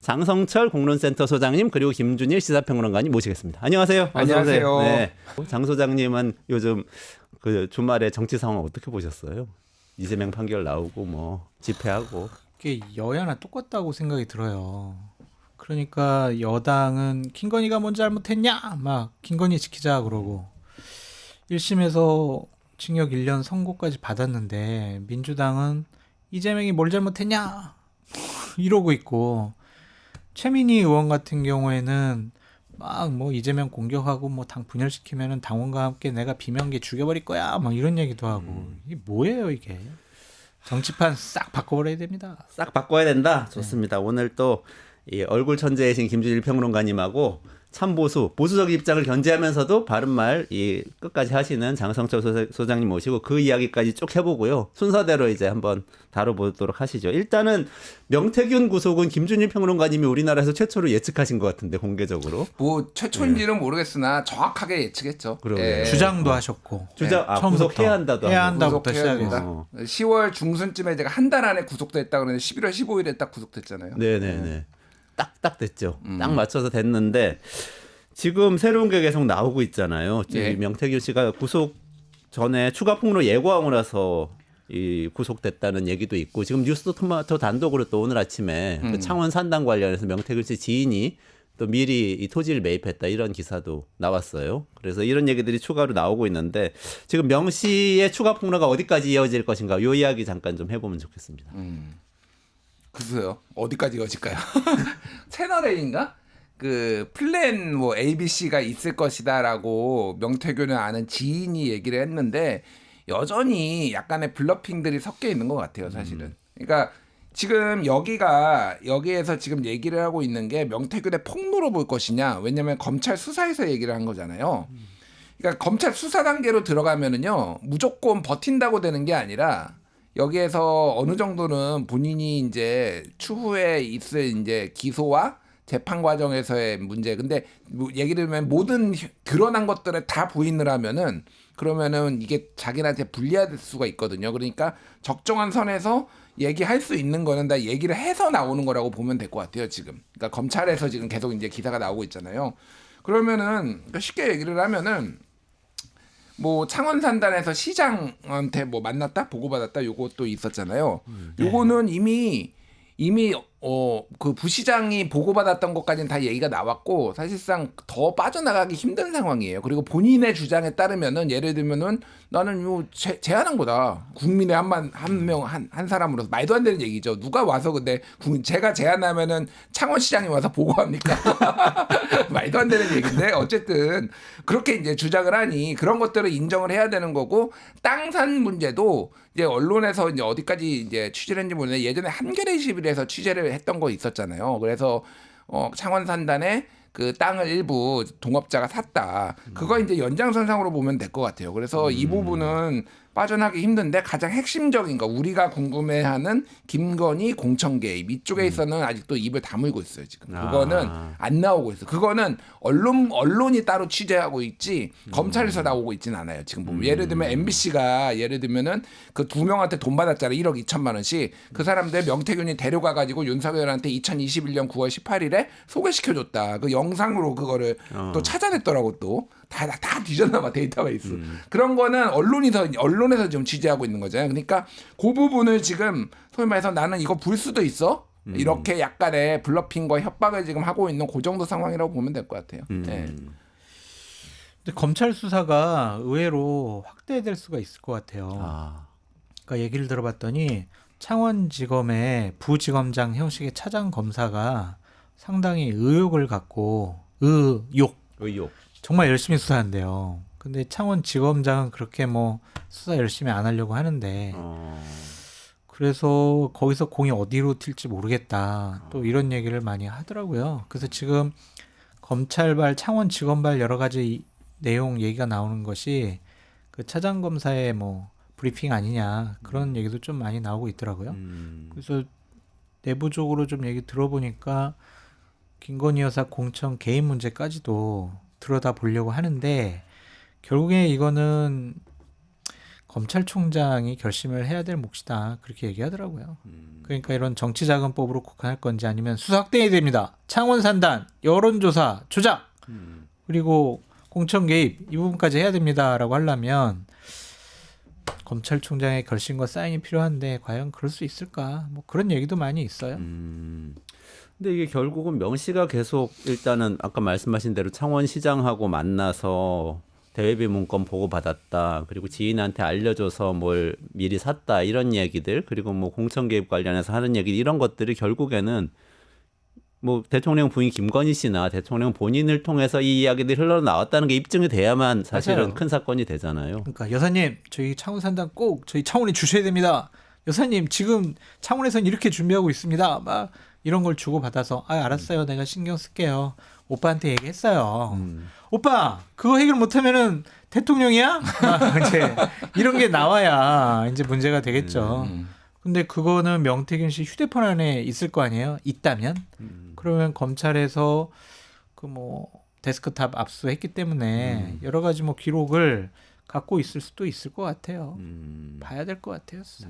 장성철 공론센터 소장님 그리고 김준일 시사평론가님 모시겠습니다. 안녕하세요. 안녕하세요. 네. 장 소장님은 요즘 그 주말에 정치 상황 어떻게 보셨어요? 이재명 판결 나오고 뭐 집회하고. 이게 여야나 똑같다고 생각이 들어요. 그러니까 여당은 김건희가 뭔 잘못했냐? 막 김건희 지키자 그러고 1심에서 징역 1년 선고까지 받았는데 민주당은 이재명이 뭘 잘못했냐? 이러고 있고 최민희 의원 같은 경우에는 막 뭐 이재명 공격하고 뭐 당 분열시키면은 당원과 함께 내가 비명계 죽여버릴 거야 막 이런 얘기도 하고 이게 뭐예요 이게? 정치판 싹 바꿔버려야 됩니다. 싹 바꿔야 된다. 좋습니다. 오늘 또 이 얼굴 천재이신 김준일 평론가님하고 참보수, 보수적 입장을 견제하면서도 바른말 이 끝까지 하시는 장성철 소장님 모시고 그 이야기까지 쭉 해보고요. 순서대로 이제 한번 다뤄보도록 하시죠. 일단은 명태균 구속은 김준일 평론가님이 우리나라에서 최초로 예측하신 것 같은데 공개적으로. 뭐 최초인지는 모르겠으나 정확하게 예측했죠. 그러게요. 주장도 하셨고 처음부터 구속해야 한다도 해야 하고. 한다부터 구속해야 시작해서 된다. 10월 중순쯤에 제가 한 달 안에 구속됐다 그러는데 11월 15일에 딱 구속됐잖아요. 네네네. 딱 됐죠. 딱 맞춰서 됐는데 지금 새로운 게 계속 나오고 있잖아요. 예. 명태균 씨가 구속 전에 추가 폭로 예고하고 나서 이 구속됐다는 얘기도 있고 지금 뉴스토마토 단독으로 또 오늘 아침에 그 창원 산당 관련해서 명태균 씨 지인이 또 미리 이 토지를 매입했다 이런 기사도 나왔어요. 그래서 이런 얘기들이 추가로 나오고 있는데 지금 명 씨의 추가 폭로가 어디까지 이어질 것인가 이 이야기 잠깐 좀 해보면 좋겠습니다. 글쎄요. 어디까지 이어질까요? 채널A인가? 그 플랜 뭐 ABC가 있을 것이다라고 명태균을 아는 지인이 얘기를 했는데 여전히 약간의 블러핑들이 섞여 있는 것 같아요, 사실은. 그러니까 지금 여기에서 지금 얘기를 하고 있는 게 명태균의 폭로로 볼 것이냐? 왜냐하면 검찰 수사에서 얘기를 한 거잖아요. 그러니까 검찰 수사 단계로 들어가면은요 무조건 버틴다고 되는 게 아니라. 여기에서 어느 정도는 본인이 이제 추후에 있을 이제 기소와 재판 과정에서의 문제. 근데 뭐 얘기를 들으면 모든 드러난 것들을 다 부인을 하면은 그러면은 이게 자기한테 불리할 수가 있거든요. 그러니까 적정한 선에서 얘기할 수 있는 거는 다 얘기를 해서 나오는 거라고 보면 될 것 같아요, 지금. 그러니까 검찰에서 지금 계속 이제 기사가 나오고 있잖아요. 그러면은 쉽게 얘기를 하면은 뭐 창원 산단에서 시장한테 뭐 만났다 보고받았다 요것도 있었잖아요. 요거는 이미 그 부시장이 보고받았던 것까지는 다 얘기가 나왔고 사실상 더 빠져나가기 힘든 상황이에요. 그리고 본인의 주장에 따르면은 예를 들면은 나는 요 제안한 거다. 국민의 한 사람으로서 말도 안 되는 얘기죠. 누가 와서 근데 제가 제안하면은 창원시장이 와서 보고합니까? 말도 안 되는 얘기인데 어쨌든 그렇게 이제 주장을 하니 그런 것들을 인정을 해야 되는 거고 땅 산 문제도 이제 언론에서 이제 어디까지 이제 취재를 했는지 모르는데 예전에 한겨레 21에서 취재를 했던 거 있었잖아요. 그래서 창원 산단에 그 땅을 일부 동업자가 샀다. 그거 이제 연장선상으로 보면 될 것 같아요. 그래서 이 부분은 빠져나가기 힘든데 가장 핵심적인 거 우리가 궁금해하는 김건희 공천 개입 이쪽에 있어서는 아직도 입을 다물고 있어요. 지금 그거는 안 나오고 있어. 그거는 언론이 따로 취재하고 있지 검찰에서 나오고 있지는 않아요. 지금 보면 예를 들면 MBC가 예를 들면은 그 두 명한테 돈 받았잖아요. 1억 2천만 원씩 그 사람들 명태균이 데려가 가지고 윤석열한테 2021년 9월 18일에 소개시켜줬다. 그 영상으로 그거를 또 찾아냈더라고 또. 다 뒤졌나봐 데이터베이스. 그런 거는 언론에서 좀 취재하고 있는 거잖아요. 그러니까 그 부분을 지금 소위 말해서 나는 이거 불 수도 있어. 이렇게 약간의 블러핑과 협박을 지금 하고 있는 그 정도 상황이라고 보면 될 것 같아요. 네. 근데 검찰 수사가 의외로 확대될 수가 있을 것 같아요. 그러니까 얘기를 들어봤더니 창원지검의 부지검장 형식의 차장 검사가 상당히 의욕을 갖고 의욕 정말 열심히 수사한대요. 근데 창원지검장은 그렇게 뭐 수사 열심히 안 하려고 하는데 그래서 거기서 공이 어디로 튈지 모르겠다. 또 이런 얘기를 많이 하더라고요. 그래서 지금 검찰발, 창원지검발 여러 가지 내용 얘기가 나오는 것이 그 차장검사의 뭐 브리핑 아니냐 그런 얘기도 좀 많이 나오고 있더라고요. 그래서 내부적으로 좀 얘기 들어보니까 김건희 여사 공천 개인 문제까지도 들여다 보려고 하는데 결국에 이거는 검찰총장이 결심을 해야 될 몫이다. 그렇게 얘기하더라고요. 그러니까 이런 정치자금법으로 국한할 건지 아니면 수사 확대해야 됩니다. 창원 산단, 여론조사, 조작, 그리고 공천 개입 이 부분까지 해야 됩니다라고 하려면 검찰총장의 결심과 사인이 필요한데 과연 그럴 수 있을까? 뭐 그런 얘기도 많이 있어요. 근데 이게 결국은 명 씨가 계속 일단은 아까 말씀하신 대로 창원시장하고 만나서 대외비 문건 보고 받았다. 그리고 지인한테 알려줘서 뭘 미리 샀다. 이런 얘기들 그리고 뭐 공천 개입 관련해서 하는 얘기 이런 것들이 결국에는 뭐 대통령 부인 김건희 씨나 대통령 본인을 통해서 이 이야기들이 흘러나왔다는 게 입증이 돼야만 사실은 맞아요. 큰 사건이 되잖아요. 그러니까 여사님 저희 창원 산단 꼭 저희 창원에 주셔야 됩니다. 여사님 지금 창원에선 이렇게 준비하고 있습니다. 막 이런 걸 주고 받아서 알았어요. 내가 신경 쓸게요. 오빠한테 얘기했어요. 오빠 그거 해결 못하면은 대통령이야? 막 이제 이런 게 나와야 이제 문제가 되겠죠. 근데 그거는 명태균 씨 휴대폰 안에 있을 거 아니에요? 있다면? 그러면 검찰에서 그 뭐 데스크탑 압수했기 때문에 여러 가지 뭐 기록을 갖고 있을 수도 있을 것 같아요. 봐야 될 것 같아요. 수사.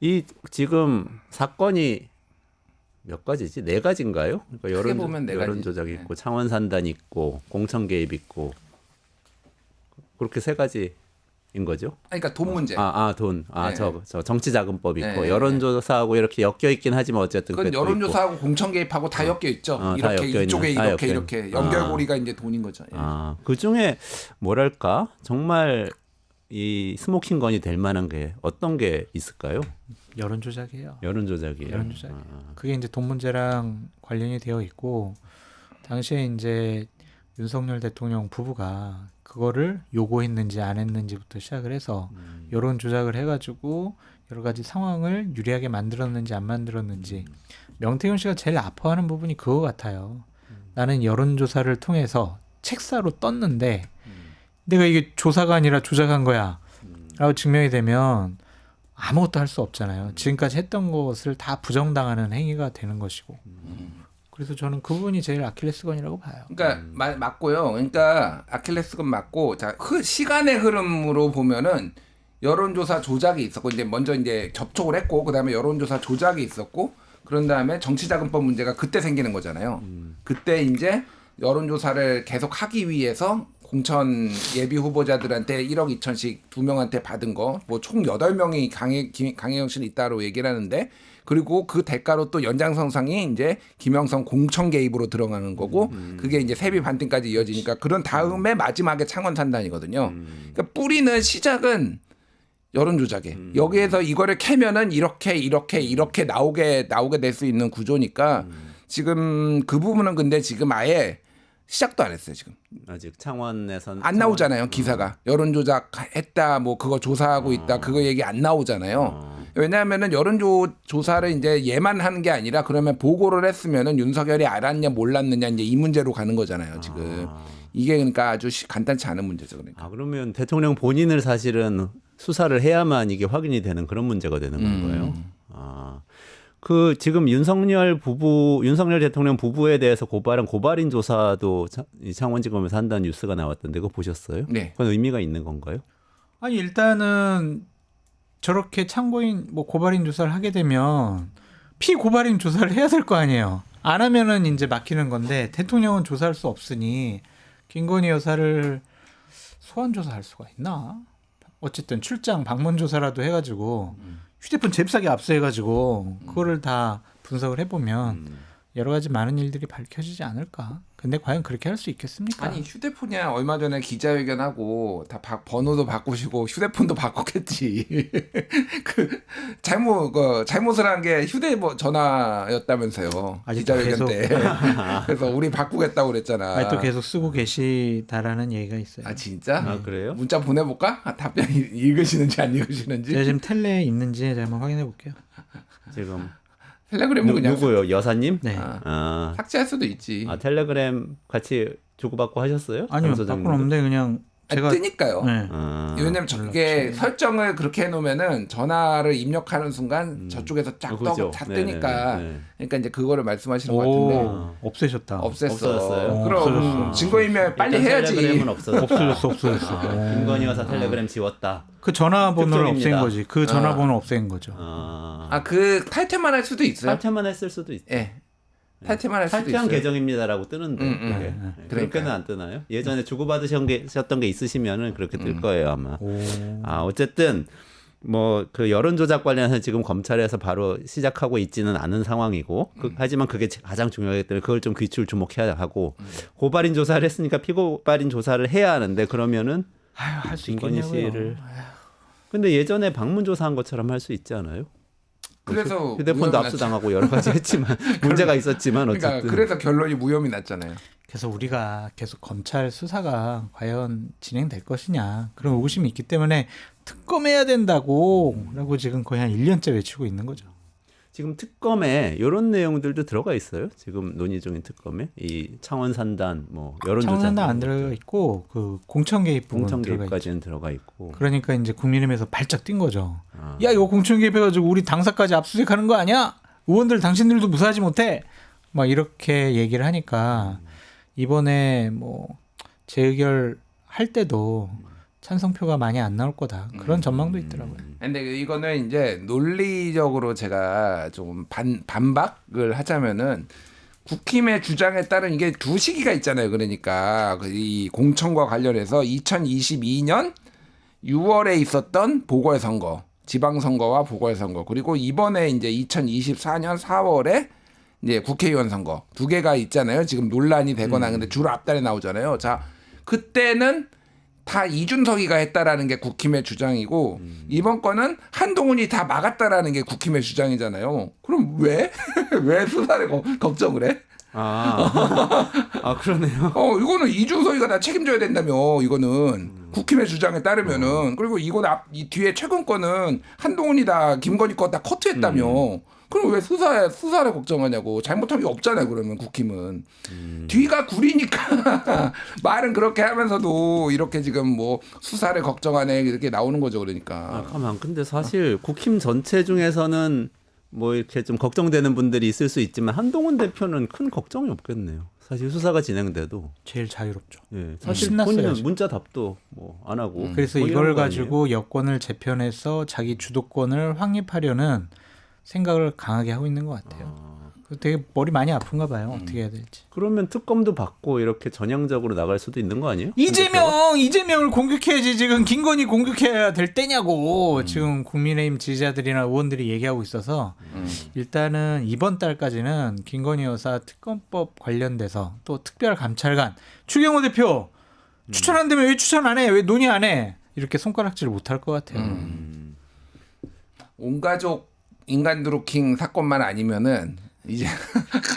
이 지금 사건이 몇 가지지? 네 가지인가요? 그러니까 크게 보면 네 가지. 여론 조작 있고 창원 산단 있고 공천 개입 있고 그렇게 세 가지인 거죠? 그러니까 돈 문제. 돈. 네. 저 정치자금법 있고 네. 여론조사하고 이렇게 엮여 있긴 하지만 어쨌든 그건 그것도 여론조사하고 공천 개입하고 다 엮여 있죠. 다 이렇게 엮여 이쪽에 있는, 다 이렇게 엮여 이렇게 있는. 연결고리가 이제 돈인 거죠. 예. 그 중에 뭐랄까 정말 이 스모킹 건이 될 만한 게 어떤 게 있을까요? 여론 조작이에요. 여론 조작이에요. 여론 조작. 그게 이제 돈 문제랑 관련이 되어 있고 당시에 이제 윤석열 대통령 부부가 그거를 요구했는지 안 했는지부터 시작을 해서 여론 조작을 해가지고 여러 가지 상황을 유리하게 만들었는지 안 만들었는지 명태균 씨가 제일 아파하는 부분이 그거 같아요. 나는 여론 조사를 통해서 책사로 떴는데 내가 이게 조사가 아니라 조작한 거야 라고 증명이 되면 아무것도 할 수 없잖아요. 지금까지 했던 것을 다 부정당하는 행위가 되는 것이고 그래서 저는 그 부분이 제일 아킬레스건이라고 봐요. 그러니까 맞고요. 그러니까 아킬레스건 맞고 자 시간의 흐름으로 보면은 여론조사 조작이 있었고 이제 먼저 이제 접촉을 했고 그다음에 여론조사 조작이 있었고 그런 다음에 정치자금법 문제가 그때 생기는 거잖아요. 그때 이제 여론조사를 계속 하기 위해서 공천 예비 후보자들한테 1억 2천씩 2명한테 받은 거 뭐 총 8명이 강혜경 씨는 있다고 얘기를 하는데 그리고 그 대가로 또 연장선상이 이제 김영선 공천 개입으로 들어가는 거고 그게 이제 세비 반등까지 이어지니까 그런 다음에 마지막에 창원 산단이거든요. 그러니까 뿌리는 시작은 여론 조작에 여기에서 이거를 캐면은 이렇게 나오게 될 수 있는 구조니까 지금 그 부분은 근데 지금 아예 시작도 안 했어요 지금. 아직 창원에선 안 나오잖아요 기사가 여론 조작했다 뭐 그거 조사하고 있다 그거 얘기 안 나오잖아요. 왜냐하면은 여론 조사를 이제 얘만 하는 게 아니라 그러면 보고를 했으면은 윤석열이 알았냐 몰랐느냐 이제 이 문제로 가는 거잖아요 지금. 이게 그러니까 아주 간단치 않은 문제죠 그러니까. 그러면 대통령 본인을 사실은 수사를 해야만 이게 확인이 되는 그런 문제가 되는 건가요? 그 지금 윤석열 대통령 부부에 대해서 고발한 고발인 조사도 창원지검에서 한다는 뉴스가 나왔던데 그거 보셨어요? 네. 그건 의미가 있는 건가요? 아니 일단은 저렇게 참고인 뭐 고발인 조사를 하게 되면 피고발인 조사를 해야 될 거 아니에요. 안 하면은 이제 막히는 건데 대통령은 조사할 수 없으니 김건희 여사를 소환 조사할 수가 있나? 어쨌든 출장 방문 조사라도 해가지고 휴대폰 잽싸게 압수해가지고 그거를 다 분석을 해보면 여러 가지 많은 일들이 밝혀지지 않을까? 근데 과연 그렇게 할 수 있겠습니까? 아니 휴대폰이야 얼마 전에 기자회견하고 다 번호도 바꾸시고 휴대폰도 바꿨겠지. 그 잘못을 한 게 휴대전화였다면서요. 기자회견 계속. 때. 그래서 우리 바꾸겠다고 그랬잖아. 아직도 계속 쓰고 계시다라는 얘기가 있어요. 아 진짜? 그래요? 문자 보내볼까? 답변 읽으시는지 안 읽으시는지. 제가 지금 텔레에 있는지 제가 한번 확인해 볼게요. 지금 텔레그램은 그냥 누구요? 여사님? 네. 삭제할 수도 있지. 텔레그램 같이 주고받고 하셨어요? 아니요, 장 소장님도? 바꾸는 없는데 그냥 제가 뜨니까요. 네. 왜냐면 저게 설정을 그렇게 해놓으면은 전화를 입력하는 순간 저쪽에서 쫙 그죠. 쫙 뜨니까 네네네. 그러니까 이제 그거를 말씀하시는 것 같은데 없애셨다. 없어졌어요? 그럼 없어졌어. 증거인멸 빨리 일단 해야지. 텔레그램은 없어졌다. 없어졌어. 김건희 여사 텔레그램 지웠다. 그 전화번호를 특종입니다. 없앤 거지. 그 전화번호 없앤 거죠. 그 탈퇴만 할 수도 있어요. 탈퇴만 했을 수도 있. 예. 탈퇴만 할 수도 탈퇴한 있어요. 계정입니다라고 뜨는데 그게. 그러니까요. 그렇게는 안 뜨나요? 예전에 주고받으셨던 게 있으시면은 그렇게 뜰 거예요 아마. 어쨌든 뭐 그 여론 조작 관련해서 지금 검찰에서 바로 시작하고 있지는 않은 상황이고 하지만 그게 가장 중요하기 때문에 그걸 좀 귀추를 주목해야 하고 고발인 조사를 했으니까 피고발인 조사를 해야 하는데 그러면은 할 수 김건희 있겠냐고요. 씨를 근데 예전에 방문 조사한 것처럼 할 수 있지 않아요? 그래서 휴대폰도 무혐의 압수당하고 여러 가지 했지만 문제가 있었지만 어쨌든 그러니까 그래서 결론이 무혐의 났잖아요. 그래서 우리가 계속 검찰 수사가 과연 진행될 것이냐 그런 의구심이 있기 때문에 특검해야 된다고라고 지금 거의 한 1년째 외치고 있는 거죠. 지금 특검에 이런 내용들도 들어가 있어요. 지금 논의 중인 특검에 이 창원 산단 뭐 여론조사 청산단 안 들어가 있고 그 공천 개입 부분 공천 들어가 있죠. 개입까지는 들어가 있고. 그러니까 이제 국민의힘에서 발작 뛴 거죠. 야 이거 공천 개입해가지고 우리 당사까지 압수수색하는 거 아니야? 의원들 당신들도 무사하지 못해. 막 이렇게 얘기를 하니까 이번에 뭐 재의결 할 때도 찬성표가 많이 안 나올 거다. 그런 전망도 있더라고요. 근데 이거는 이제 논리적으로 제가 좀 반박을 하자면은 국힘의 주장에 따른 이게 두 시기가 있잖아요. 그러니까 이 공천과 관련해서 2022년 6월에 있었던 보궐선거, 지방선거와 보궐선거, 그리고 이번에 이제 2024년 4월에 이제 국회의원 선거 두 개가 있잖아요. 지금 논란이 되거나 근데 주로 앞달에 나오잖아요. 자, 그때는 다 이준석이가 했다라는 게 국힘의 주장이고 이번 거는 한동훈이 다 막았다라는 게 국힘의 주장이잖아요. 그럼 왜? 왜 수사를 걱정을 해? 그러네요. 이거는 이준석이가 다 책임져야 된다며. 이거는 국힘의 주장에 따르면은 그리고 이건 이 뒤에 최근 거는 한동훈이 다 김건희 거 다 커트했다며. 그럼 왜 수사를 걱정하냐고. 잘못한 게 없잖아요. 그러면 국힘은 뒤가 구리니까 말은 그렇게 하면서도 이렇게 지금 뭐 수사를 걱정하네 이렇게 나오는 거죠. 그러니까. 잠깐만. 근데 사실 국힘 전체 중에서는 뭐 이렇게 좀 걱정되는 분들이 있을 수 있지만 한동훈 대표는 큰 걱정이 없겠네요. 사실 수사가 진행돼도 제일 자유롭죠. 예, 사실 신났어요, 본인은 지금. 문자 답도 뭐 안 하고 그래서 뭐 이걸 이런 거 가지고 여권을 재편해서 자기 주도권을 확립하려는 생각을 강하게 하고 있는 것 같아요. 되게 머리 많이 아픈가 봐요. 어떻게 해야 될지. 그러면 특검도 받고 이렇게 전향적으로 나갈 수도 있는 거 아니에요? 이재명을 공격해야지. 지금 김건희 공격해야 될 때냐고 지금 국민의힘 지지자들이나 의원들이 얘기하고 있어서 일단은 이번 달까지는 김건희 여사 특검법 관련돼서 또 특별감찰관 추경호 대표 추천 안 되면 왜 추천 안 해? 왜 논의 안 해? 이렇게 손가락질을 못할 것 같아요. 온가족 인간 드루킹 사건만 아니면은 이제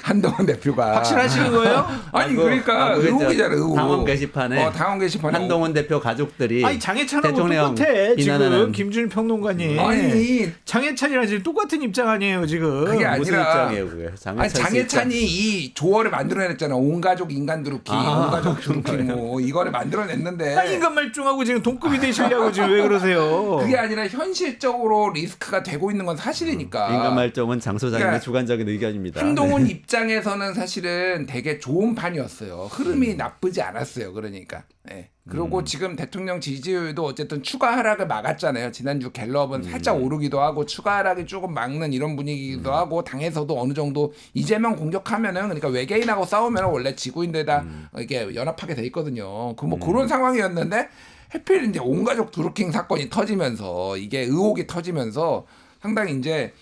한동훈 대표가 확실하시는 거예요? 아니 그러니까 의혹이잖아. 의혹. 당원 게시판에 당원 게시판에 한동훈 대표 가족들이 아니 장해찬하고 대통령 똑같아. 지금 비난하는 김준일 평론가님. 아니 장해찬이랑 지금 똑같은 입장 아니에요 지금. 그게 무슨 아니라 입장이에요 그게? 장해찬이 이 조어를 만들어냈잖아. 온가족 인간 드루킹, 온가족 드루킹 뭐 이거를 만들어냈는데 인간 말종하고 지금 동급이 되시려고 지금 왜 그러세요? 그게 아니라 현실적으로 리스크가 되고 있는 건 사실이니까. 인간 말종은 장 소장님의 그러니까 주관적인 의견입니다. 한동훈 네. 입장에서는 사실은 되게 좋은 판이었어요. 흐름이 나쁘지 않았어요. 그러니까. 네. 그리고 지금 대통령 지지율도 어쨌든 추가 하락을 막았잖아요. 지난주 갤럽은 살짝 오르기도 하고 추가 하락이 조금 막는 이런 분위기기도 하고 당에서도 어느 정도 이재명 공격하면은 그러니까 외계인하고 싸우면 원래 지구인들다 이게 연합하게 돼 있거든요. 뭐 그런 상황이었는데 하필 이제 온가족 드루킹 사건이 터지면서 이게 의혹이 터지면서 상당히 이제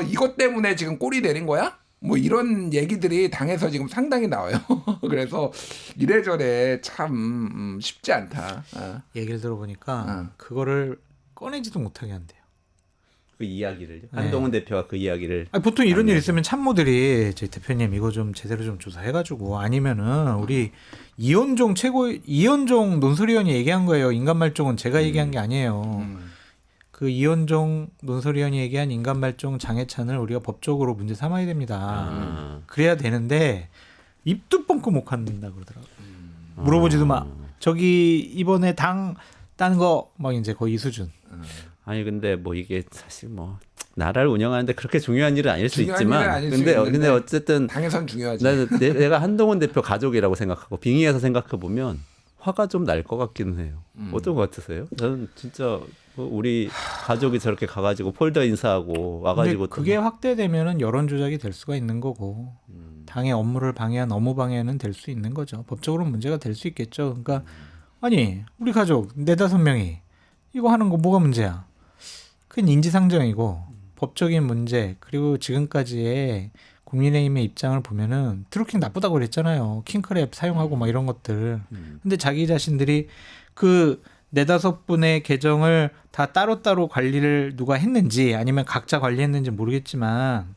이것 때문에 지금 꼴이 내린 거야? 뭐 이런 얘기들이 당에서 지금 상당히 나와요. 그래서 이래저래 참 쉽지 않다. 얘기를 들어보니까 그거를 꺼내지도 못하게 한대요. 그 이야기를 한동훈 대표가 그 이야기를 보통 이런 일 있으면 참모들이 저희 대표님 이거 좀 제대로 좀 조사해가지고 아니면은 우리 이현종 논설위원이 얘기한 거예요. 인간말종은 제가 얘기한 게 아니에요. 그 이현종 논설위원이 얘기한 인간말종 장해찬을 우리가 법적으로 문제 삼아야 됩니다. 그래야 되는데 입도 뻥끗 못 한다 그러더라고요. 물어보지도 마. 저기 이번에 당 따는 거 막 이제 거의 이 수준. 아니 근데 뭐 이게 사실 뭐 나라를 운영하는데 그렇게 중요한 일은 아닐 수 중요한 있지만 일은 아닐 수 근데 있는데 어쨌든 당에선 중요하지. 내가 한동훈 대표 가족이라고 생각하고 빙의해서 생각해 보면 화가 좀 날 것 같기는 해요. 어떤 것 같으세요? 저는 진짜 우리 가족이 저렇게 가가지고 폴더 인사하고 와가지고 근데 그게 확대되면은 여론 조작이 될 수가 있는 거고 당의 업무를 방해한 업무 방해는 될 수 있는 거죠. 법적으로 문제가 될 수 있겠죠. 그러니까 아니 우리 가족 4-5명이 이거 하는 거 뭐가 문제야? 그건 인지상정이고 법적인 문제 그리고 지금까지의 국민의힘의 입장을 보면은 트루킹 나쁘다고 그랬잖아요. 킹크랩 사용하고 막 이런 것들. 근데 자기 자신들이 그 4-5분의 계정을 다 따로따로 관리를 누가 했는지 아니면 각자 관리했는지 모르겠지만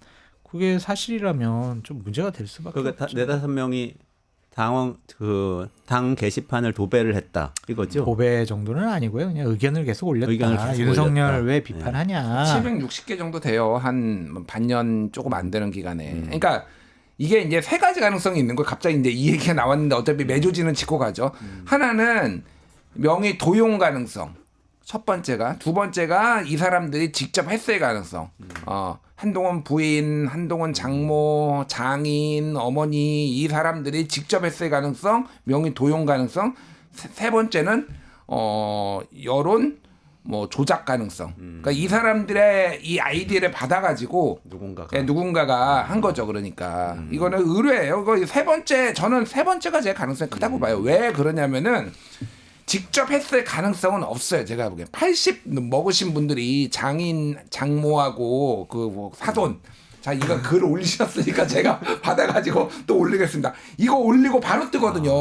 그게 사실이라면 좀 문제가 될 수밖에 그러니까 없죠. 4-5명이 당 게시판을 도배를 했다 이거죠. 고배 정도는 아니고요. 그냥 의견을 계속 올렸다. 의견을 계속 윤석열 올렸다. 왜 비판하냐. 760개 정도 돼요. 한 반년 조금 안 되는 기간에. 그러니까 이게 이제 세 가지 가능성이 있는 거예요. 갑자기 이제 이 얘기가 나왔는데 어차피 매조지는 짚고 가죠. 하나는 명의 도용 가능성. 첫 번째가. 두 번째가 이 사람들이 직접 했을 가능성. 한동훈 부인, 한동훈 장모, 장인, 어머니 이 사람들이 직접 했을 가능성, 명의 도용 가능성. 세 번째는 여론 뭐 조작 가능성. 그러니까 이 사람들의 이 아이디어를 받아가지고 누군가가 한 거죠. 그러니까 이거는 의뢰예요. 이거 세 번째 저는 세 번째가 제일 가능성이 크다고 봐요. 왜 그러냐면은 직접 했을 가능성은 없어요. 제가 보기엔 80 먹으신 분들이 장인 장모하고 그 뭐 사돈. 자, 이거 글 올리셨으니까 제가 받아가지고 또 올리겠습니다. 이거 올리고 바로 뜨거든요.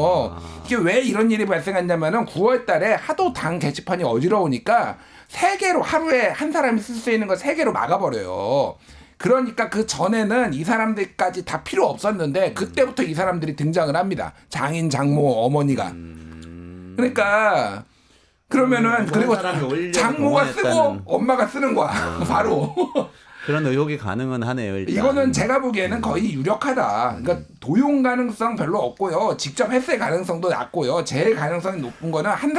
이게 왜 이런 일이 발생했냐면은 9월 달에 하도 당 게시판이 어지러우니까 3개로 하루에 한 사람이 쓸 수 있는 거 3개로 막아버려요. 그러니까 그 전에는 이 사람들까지 다 필요 없었는데 그때부터 이 사람들이 등장을 합니다. 장인, 장모, 어머니가. 그러니까 그러면은 그리고 장모가 쓰고 엄마가 쓰는 거야. 바로. 그런 의혹이 가능은 하네요. 일단. 이거는 제가 보기에는 거의 유력하다. 그러니까 도용 가능성 별로 없고요. 직접 했을 가능성도 낮고요. 제일 가능성이 높은 거는 한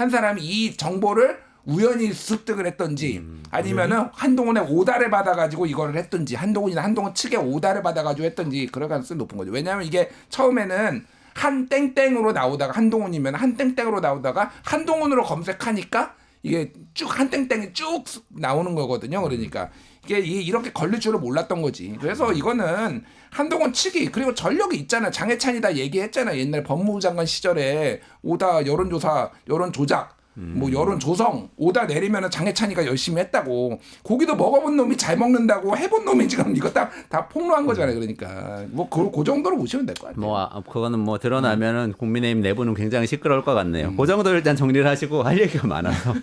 사람이 이 정보를 우연히 습득을 했던지 아니면은 한동훈의 오달을 받아가지고 이거를 했던지 한동훈이나 한동훈 측의 오달을 받아가지고 했던지 그럴 가능성이 높은 거죠. 왜냐하면 이게 처음에는 한 땡땡으로 나오다가 한동훈이면 한 땡땡으로 나오다가 한동훈으로 검색하니까 이게 쭉 한 땡땡이 쭉 나오는 거거든요. 그러니까 이게 이렇게 걸릴 줄을 몰랐던 거지. 그래서 이거는 한동훈 측이 그리고 전력이 있잖아. 장해찬이 다 얘기했잖아. 옛날 법무부 장관 시절에 오다 여론조사, 여론 조작, 뭐 여론 조성 오다 내리면은 장해찬이가 열심히 했다고. 고기도 먹어본 놈이 잘 먹는다고 해본 놈이 지금 이거 다 폭로한 거잖아요. 그러니까 뭐 그 정도로 보시면 될 것 같아요. 뭐 그거는 뭐 드러나면은 국민의힘 내부는 굉장히 시끄러울 것 같네요. 그 정도 일단 정리를 하시고 할 얘기가 많아서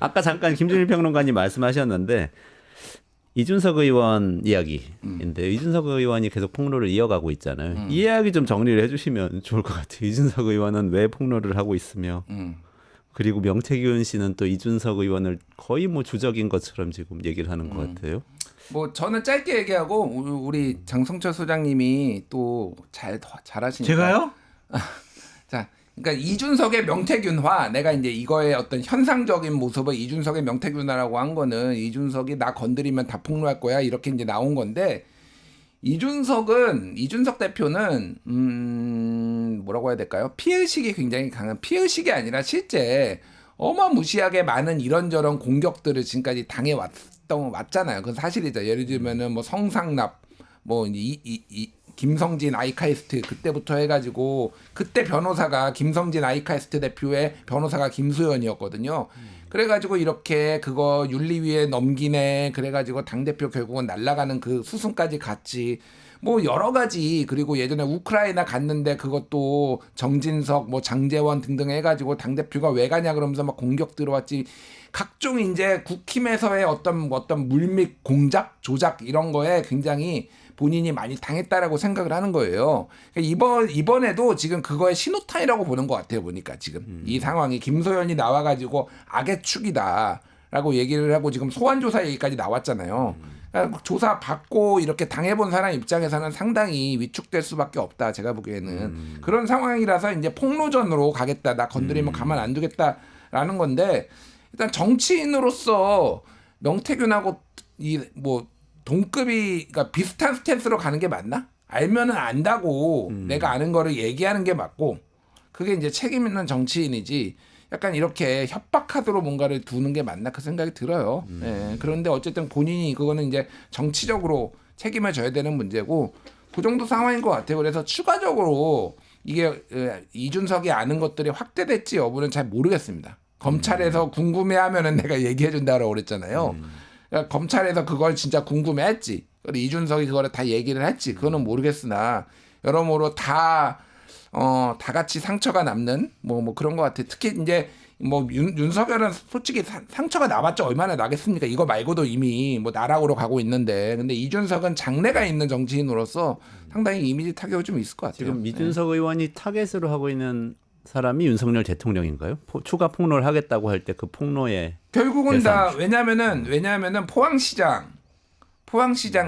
아까 잠깐 김준일 평론가님 말씀하셨는데 이준석 의원 이야기인데 이준석 의원이 계속 폭로를 이어가고 있잖아요. 이 이야기 좀 정리를 해주시면 좋을 것 같아요. 이준석 의원은 왜 폭로를 하고 있으며 그리고 명태균 씨는 또 이준석 의원을 거의 뭐 주적인 것처럼 지금 얘기를 하는 것 같아요. 뭐 저는 짧게 얘기하고 우리 장성철 소장님이 또 잘하시니까. 제가요? 자, 그러니까 이준석의 명태균화 내가 이제 이거의 어떤 현상적인 모습을 이준석의 명태균화라고 한 거는 이준석이 나 건드리면 다 폭로할 거야 이렇게 이제 나온 건데 이준석 대표는 뭐라고 해야 될까요? 피해의식이 굉장히 강한 피해의식이 아니라 실제 어마무시하게 많은 이런저런 공격들을 지금까지 당해 왔잖아요. 그건 사실이죠. 예를 들면은 뭐 성상납 뭐 김성진 아이카이스트 그때부터 해가지고 그때 변호사가 김성진 아이카이스트 대표의 변호사가 김수현이었거든요. 그래가지고 이렇게 그거 윤리위에 넘기네 그래가지고 당대표 결국은 날아가는 그 수순까지 갔지. 뭐 여러 가지 그리고 예전에 우크라이나 갔는데 그것도 정진석 뭐 장제원 등등 해가지고 당대표가 왜 가냐 그러면서 막 공격 들어왔지. 각종 이제 국힘에서의 어떤 물밑 공작 조작 이런 거에 굉장히 본인이 많이 당했다라고 생각을 하는 거예요. 이번에도 지금 그거의 신호탄이라고 보는 것 같아요. 보니까 지금 이 상황이 김소연이 나와가지고 악의 축이다라고 얘기를 하고 지금 소환조사 얘기까지 나왔잖아요. 그러니까 조사 받고 이렇게 당해본 사람 입장에서는 상당히 위축될 수밖에 없다. 제가 보기에는 그런 상황이라서 이제 폭로전으로 가겠다. 나 건드리면 가만 안 두겠다라는 건데 일단 정치인으로서 명태균하고 이 뭐 동급이 그러니까 비슷한 스탠스로 가는 게 맞나? 알면은 안다고 내가 아는 거를 얘기하는 게 맞고 그게 이제 책임 있는 정치인이지. 약간 이렇게 협박하도록 뭔가를 두는 게 맞나 그 생각이 들어요. 예, 그런데 어쨌든 본인이 그거는 이제 정치적으로 책임을 져야 되는 문제고 그 정도 상황인 것 같아요. 그래서 추가적으로 이게 이준석이 아는 것들이 확대될지 여부는 잘 모르겠습니다. 검찰에서 궁금해하면은 내가 얘기해준다고 그랬잖아요. 그러니까 검찰에서 그걸 진짜 궁금해했지. 그리고 이준석이 그거를 다 얘기를 했지. 그거는 모르겠으나 여러모로 다 같이 상처가 남는 뭐 그런 것 같아. 특히 이제 뭐 윤석열은 솔직히 상처가 나봤자 얼마나 나겠습니까? 이거 말고도 이미 뭐 나락으로 가고 있는데, 근데 이준석은 장래가 있는 정치인으로서 상당히 이미지 타격이 좀 있을 것 같아요. 지금 이준석 의원이 타겟으로 하고 있는 사람이 윤석열 대통령인가요? 추가 폭로를 하겠다고 할 때 그 폭로에 결국은 대상. 다 왜냐면은 포항시장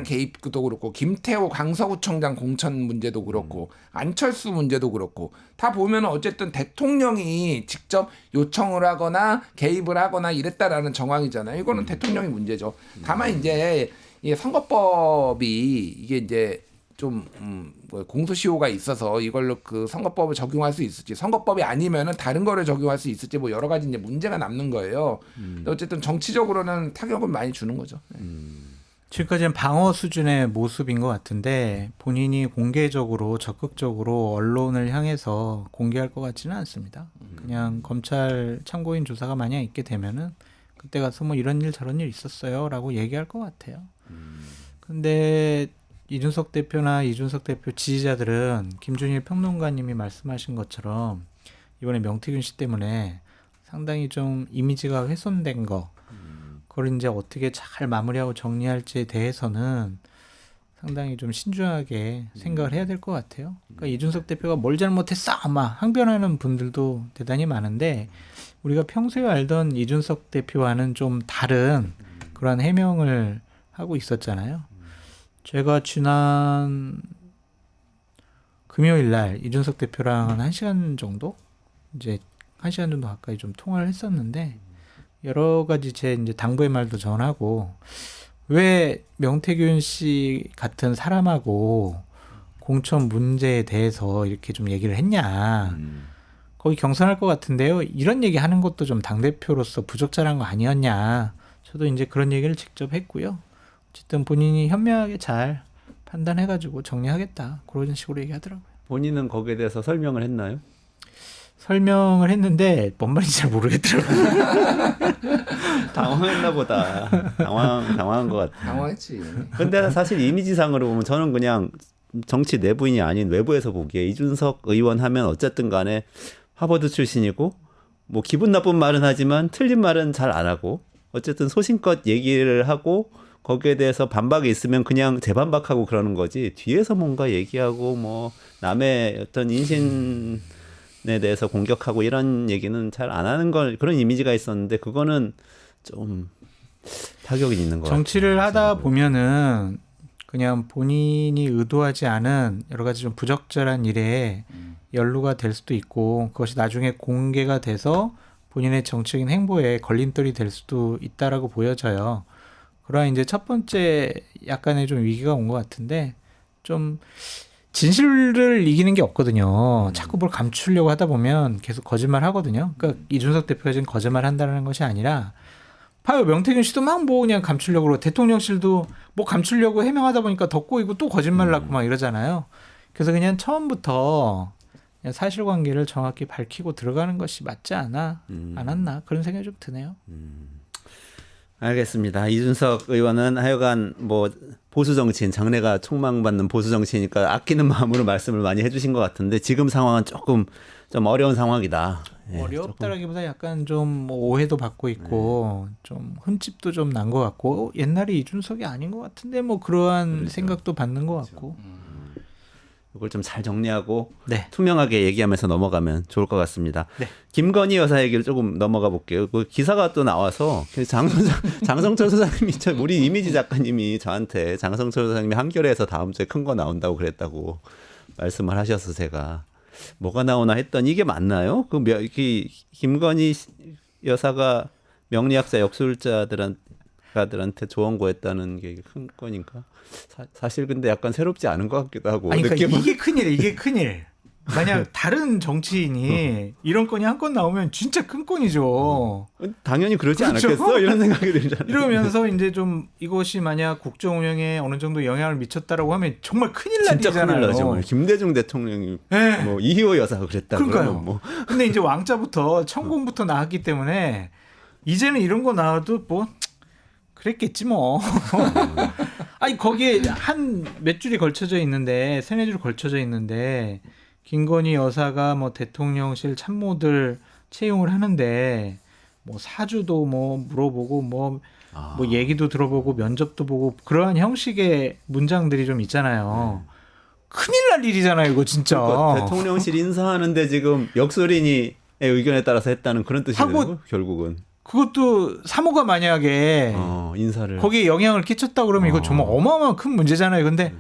개입도 그렇고 김태호 강서구청장 공천 문제도 그렇고 안철수 문제도 그렇고 다 보면 어쨌든 대통령이 직접 요청을 하거나 개입을 하거나 이랬다라는 정황이잖아요. 이거는 대통령이 문제죠. 다만 이제 이 선거법이 이게 이제 좀 공소시효가 있어서 이걸로 그 선거법을 적용할 수 있을지, 선거법이 아니면은 다른 거를 적용할 수 있을지 뭐 여러 가지 이제 문제가 남는 거예요. 근데 어쨌든 정치적으로는 타격을 많이 주는 거죠. 지금까지는 방어 수준의 모습인 것 같은데 본인이 공개적으로 적극적으로 언론을 향해서 공개할 것 같지는 않습니다. 그냥 검찰 참고인 조사가 만약 있게 되면은 그때 가서 뭐 이런 일 저런 일 있었어요라고 얘기할 것 같아요. 근데 이준석 대표나 이준석 대표 지지자들은 김준일 평론가님이 말씀하신 것처럼 이번에 명태균 씨 때문에 상당히 좀 이미지가 훼손된 거, 그걸 이제 어떻게 잘 마무리하고 정리할지에 대해서는 상당히 좀 신중하게 생각을 해야 될 것 같아요. 그러니까 이준석 대표가 뭘 잘못했어? 막 항변하는 분들도 대단히 많은데 우리가 평소에 알던 이준석 대표와는 좀 다른 그런 해명을 하고 있었잖아요. 제가 지난 금요일 날 이준석 대표랑 한 1시간 정도 이제 1시간 정도 가까이 좀 통화를 했었는데 여러 가지 제 이제 당부의 말도 전하고 왜 명태균 씨 같은 사람하고 공천 문제에 대해서 이렇게 좀 얘기를 했냐. 거기 경선할 것 같은데요. 이런 얘기 하는 것도 좀 당대표로서 부적절한 거 아니었냐. 저도 이제 그런 얘기를 직접 했고요. 어쨌든 본인이 현명하게 잘 판단해가지고 정리하겠다. 그런 식으로 얘기하더라고요. 본인은 거기에 대해서 설명을 했나요? 설명을 했는데 뭔 말인지 잘 모르겠더라고요. 당황했나 보다. 당황한 것 같아. 당황했지. 근데 사실 이미지상으로 보면 저는 그냥 정치 내부인이 아닌 외부에서 보기에 이준석 의원 하면 어쨌든 간에 하버드 출신이고 뭐 기분 나쁜 말은 하지만 틀린 말은 잘 안 하고 어쨌든 소신껏 얘기를 하고 거기에 대해서 반박이 있으면 그냥 재반박하고 그러는 거지 뒤에서 뭔가 얘기하고 뭐 남의 어떤 인신에 대해서 공격하고 이런 얘기는 잘 안 하는 걸 그런 이미지가 있었는데 그거는 좀 타격이 있는 것 같아요. 정치를 하다 보면은 그냥 본인이 의도하지 않은 여러 가지 좀 부적절한 일에 연루가 될 수도 있고 그것이 나중에 공개가 돼서 본인의 정치적인 행보에 걸림돌이 될 수도 있다라고 보여져요. 그러한 이제 첫 번째 약간의 좀 위기가 온 것 같은데 좀 진실을 이기는 게 없거든요. 자꾸 뭘 감추려고 하다 보면 계속 거짓말 하거든요. 그러니까 이준석 대표가 지금 거짓말 한다는 것이 아니라 봐요. 명태균 씨도 막 뭐 그냥 감추려고 그러고 대통령실도 뭐 감추려고 해명하다 보니까 더 꼬이고 또 거짓말 낳고 막 이러잖아요. 그래서 그냥 처음부터 그냥 사실관계를 정확히 밝히고 들어가는 것이 맞지 않았나 그런 생각이 좀 드네요. 알겠습니다. 이준석 의원은 하여간 뭐 보수 정치인 장래가 촉망받는 보수 정치니까 아끼는 마음으로 말씀을 많이 해주신 것 같은데 지금 상황은 조금 좀 어려운 상황이다. 예, 어렵다라기보다 약간 좀 오해도 받고 있고 좀 흠집도 좀 난 것 같고 옛날에 이준석이 아닌 것 같은데 뭐 그러한 그렇죠. 생각도 받는 것 같고 이걸 좀 잘 정리하고 네. 투명하게 얘기하면서 넘어가면 좋을 것 같습니다. 네. 김건희 여사 얘기를 조금 넘어가 볼게요. 그 기사가 또 나와서 장성철 소장님이 우리 이미지 작가님이 저한테 장성철 소장님이 한겨레에서 다음 주에 큰 거 나온다고 그랬다고 말씀을 하셔서 제가 뭐가 나오나 했더니 이게 맞나요? 김건희 여사가 명리학자 역술자들한테 조언 구했다는 게 큰 건인가? 사실 근데 약간 새롭지 않은 것 같기도 하고. 아니, 그러니까 이게 큰일이에요. 이게 큰일. 만약 다른 정치인이 이런 건이 한 건 나오면 진짜 큰 건이죠. 당연히 그러지 그렇죠? 않았겠어? 이런 생각이 들잖아요. 이러면서 이제 좀 이것이 만약 국정 운영에 어느 정도 영향을 미쳤다라고 하면 정말 큰일 진짜 날이잖아요. 큰일 나죠. 김대중 대통령이 네. 뭐 이희호 여사가 그랬다. 그러니까요. 그러면 뭐. 근데 이제 왕자부터 천공부터 나왔기 때문에 이제는 이런 거 나와도 뭐 그랬겠지 뭐. 아니 거기에 한 몇 줄이 걸쳐져 있는데 세네 줄 걸쳐져 있는데 김건희 여사가 뭐 대통령실 참모들 채용을 하는데 뭐 사주도 뭐 물어보고 뭐 얘기도 들어보고 면접도 보고 그러한 형식의 문장들이 좀 있잖아요. 큰일 날 일이잖아요, 이거 진짜. 그러니까 대통령실 인사하는데 지금 역술인이 의견에 따라서 했다는 그런 뜻이네요. 하고 결국은. 그것도 사모가 만약에 인사를 거기에 영향을 끼쳤다 그러면 이거 정말 어마어마한 큰 문제잖아요. 근데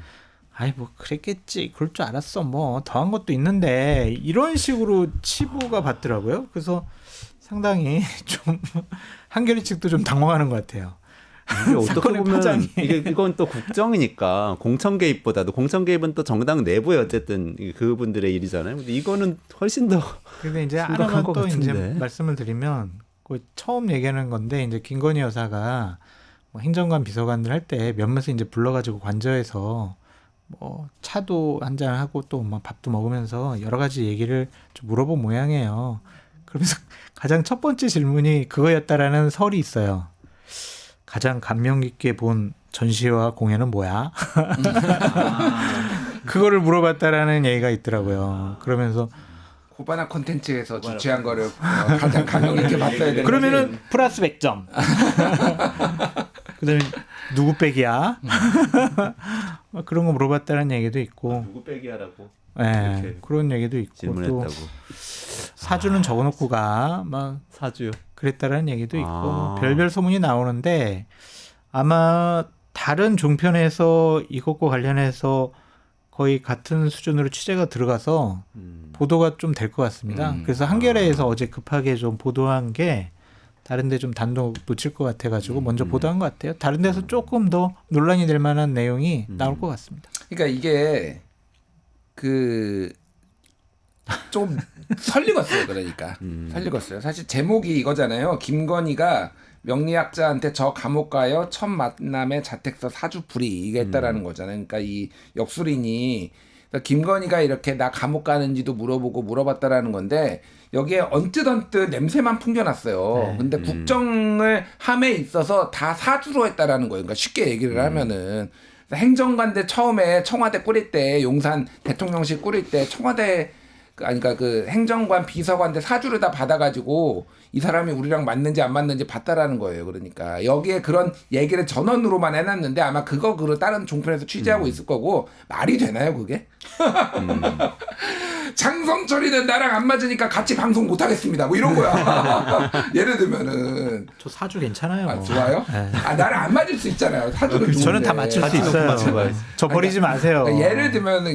아이 뭐 그랬겠지. 그럴 줄 알았어. 뭐 더한 것도 있는데 이런 식으로 치부가 받더라고요. 그래서 상당히 좀 한겨레 측도 좀 당황하는 것 같아요. 이게 어떻게 사건의 보면 파장이. 이건 또 국정이니까 공천 개입보다도 공천 개입은 또 정당 내부에 어쨌든 그분들의 일이잖아요. 근데 이거는 훨씬 더 근데 이제 심각한 하나만 것 또 이제 같은데. 말씀을 드리면 그 처음 얘기하는 건데 이제 김건희 여사가 뭐 행정관 비서관들 할 때 몇몇을 이제 불러가지고 관저에서 뭐 차도 한잔 하고 또 막 밥도 먹으면서 여러 가지 얘기를 좀 물어본 모양이에요. 그러면서 가장 첫 번째 질문이 그거였다라는 설이 있어요. 가장 감명 깊게 본 전시와 공연은 뭐야? 그거를 물어봤다라는 얘기가 있더라고요. 그러면서 코바나 콘텐츠에서 주최한 거를 가장 감명 있게 봤어야 되는 그러면은 플러스 100점. 그다음에 누구 백이야? 그런 거 물어봤다는 얘기도 있고. 누구 빼기하라고 네, 그런 얘기도 있고 질문했다고. 또 사주는 적어놓고 가. 막 사주요. 그랬다라는 얘기도 있고 뭐 별별 소문이 나오는데 아마 다른 종편에서 이것과 관련해서 거의 같은 수준으로 취재가 들어가서 보도가 좀 될 것 같습니다. 그래서 한겨레에서 어제 급하게 좀 보도한 게 다른 데 좀 단독 놓칠 것 같아가지고 먼저 보도한 것 같아요. 다른 데서 조금 더 논란이 될 만한 내용이 나올 것 같습니다. 그러니까 이게 좀 설리겠어요. 그러니까 설리겠어요. 사실 제목이 이거잖아요. 김건희가 명리학자한테 저 감옥 가요. 첫 만남에 자택서 사주 불이 이게 했다라는 거잖아요. 그러니까 이 역술인이 그러니까 김건희가 이렇게 나 감옥 가는지도 물어보고 물어봤다라는 건데 여기에 언뜻 냄새만 풍겨났어요. 근데 국정을 함에 있어서 다 사주로 했다라는 거예요. 그러니까 쉽게 얘기를 하면은 행정관들 처음에 청와대 꾸릴 때 용산 대통령실 꾸릴 때 청와대 그러니까 그 행정관 비서관들 사주를 다 받아가지고 이 사람이 우리랑 맞는지 안 맞는지 봤다라는 거예요. 그러니까 여기에 그런 얘기를 전원으로만 해놨는데 아마 그거 다른 종편에서 취재하고 있을 거고 말이 되나요 그게? 장성철이는 나랑 안 맞으니까 같이 방송 못 하겠습니다. 뭐 이런 거야. 예를 들면은 저 사주 괜찮아요. 아, 좋아요? 네. 아 나랑 안 맞을 수 있잖아요. 사주는 저는 다 맞출 수 있어요. 저 버리지 마세요. 그러니까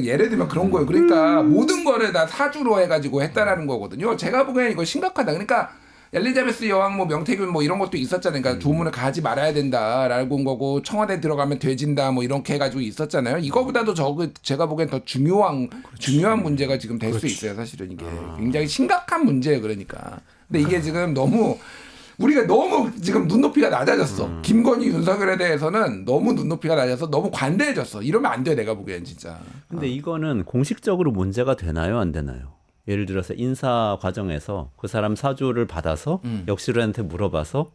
예를 들면 그런 거예요. 그러니까 모든 거를 다 사주로 해가지고 했다라는 거거든요. 제가 보기엔 이거 심각하다. 그러니까 엘리자베스 여왕 뭐 명태균 뭐 이런 것도 있었잖아요. 그러니까 조문을 가지 말아야 된다라고 온 거고 청와대 들어가면 돼진다 뭐 이렇게 해가지고 있었잖아요. 이거보다도 제가 보기엔 더 중요한 문제가 지금 될 수 있어요. 사실은 이게 굉장히 심각한 문제예요. 그러니까. 근데 이게 지금 우리가 너무 지금 눈높이가 낮아졌어. 김건희 윤석열에 대해서는 너무 눈높이가 낮아서 너무 관대해졌어. 이러면 안 돼. 내가 보기엔 진짜. 근데 이거는 공식적으로 문제가 되나요, 안 되나요? 예를 들어서 인사 과정에서 그 사람 사주를 받아서 역술인한테 물어봐서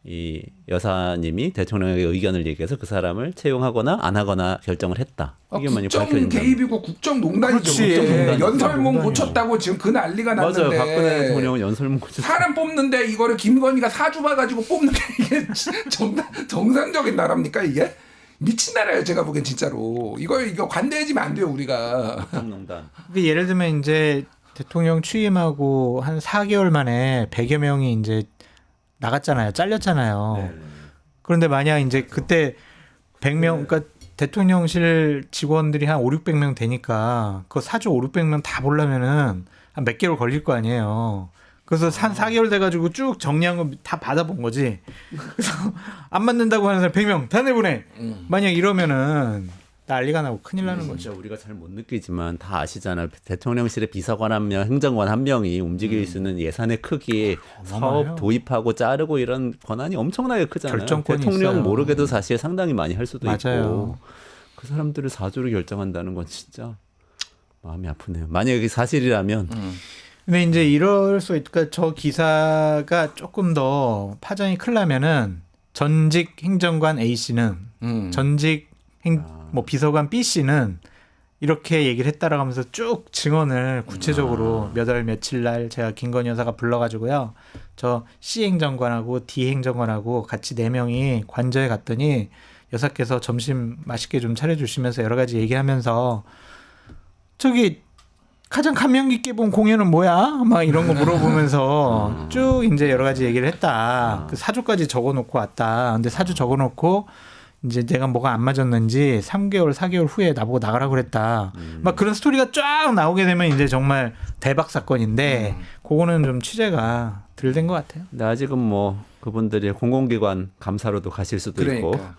이 여사님이 대통령에게 의견을 얘기해서 그 사람을 채용하거나 안 하거나 결정을 했다. 이게 만약 국정 밝혀진다면. 개입이고 국정농단이죠. 그렇지. 국정농단. 연설문 국정농단이죠. 고쳤다고 지금 그 난리가 났는데. 맞아요. 박근혜 대통령은 연설문 고쳤어요. 사람 뽑는데 이거를 김건희가 사주 봐가지고 뽑는 게 이게 정상적인 나라입니까 이게? 미친 나라예요. 제가 보기엔 진짜로 이거 관대해지면 안 돼요 우리가. 국정농단. 근데 예를 들면 이제 대통령 취임하고 한 4개월 만에 100여 명이 이제 나갔잖아요. 잘렸잖아요. 네. 그런데 만약 이제 그때 100명, 그러니까 대통령실 직원들이 한 5, 600명 되니까 그 사주 5, 600명 다 보려면은 한 몇 개월 걸릴 거 아니에요. 그래서 한 4개월 돼가지고 쭉 정리한 거 다 받아본 거지. 그래서 안 맞는다고 하는 사람 100명 다 내보내. 만약 이러면은 난리가 나고 큰일 나는 거죠. 진짜 우리가 잘 못 느끼지만 다 아시잖아요. 대통령실에 비서관 한 명, 행정관 한 명이 움직일 수 있는 예산의 크기, 어마어마해요. 사업 도입하고 자르고 이런 권한이 엄청나게 크잖아요. 결정권이 대통령 있어요. 모르게도 사실 상당히 많이 할 수도 맞아요. 있고 그 사람들을 사주로 결정한다는 건 진짜 마음이 아프네요. 만약에 사실이라면 근데 이제 이럴 수 있으니까 저 기사가 조금 더 파장이 크려면은 전직 행정관 A 씨는 전직 뭐 비서관 B 씨는 이렇게 얘기를 했다라고 하면서 쭉 증언을 구체적으로 몇 월 며칠 날 제가 김건희 여사가 불러가지고요. 저 C 행정관하고 D 행정관하고 같이 4명이 관저에 갔더니 여사께서 점심 맛있게 좀 차려주시면서 여러 가지 얘기하면서 저기 가장 감명 깊게 본 공연은 뭐야? 막 이런 거 물어보면서 쭉 이제 여러 가지 얘기를 했다. 그 사주까지 적어놓고 왔다. 근데 사주 적어놓고 이제 내가 뭐가 안 맞았는지 3개월, 4개월 후에 나보고 나가라고 그랬다. 막 그런 스토리가 쫙 나오게 되면 이제 정말 대박 사건인데 그거는 좀 취재가 덜 된 것 같아요. 근데 아직은 뭐 그분들이 공공기관 감사로도 가실 수도 있고 그러니까.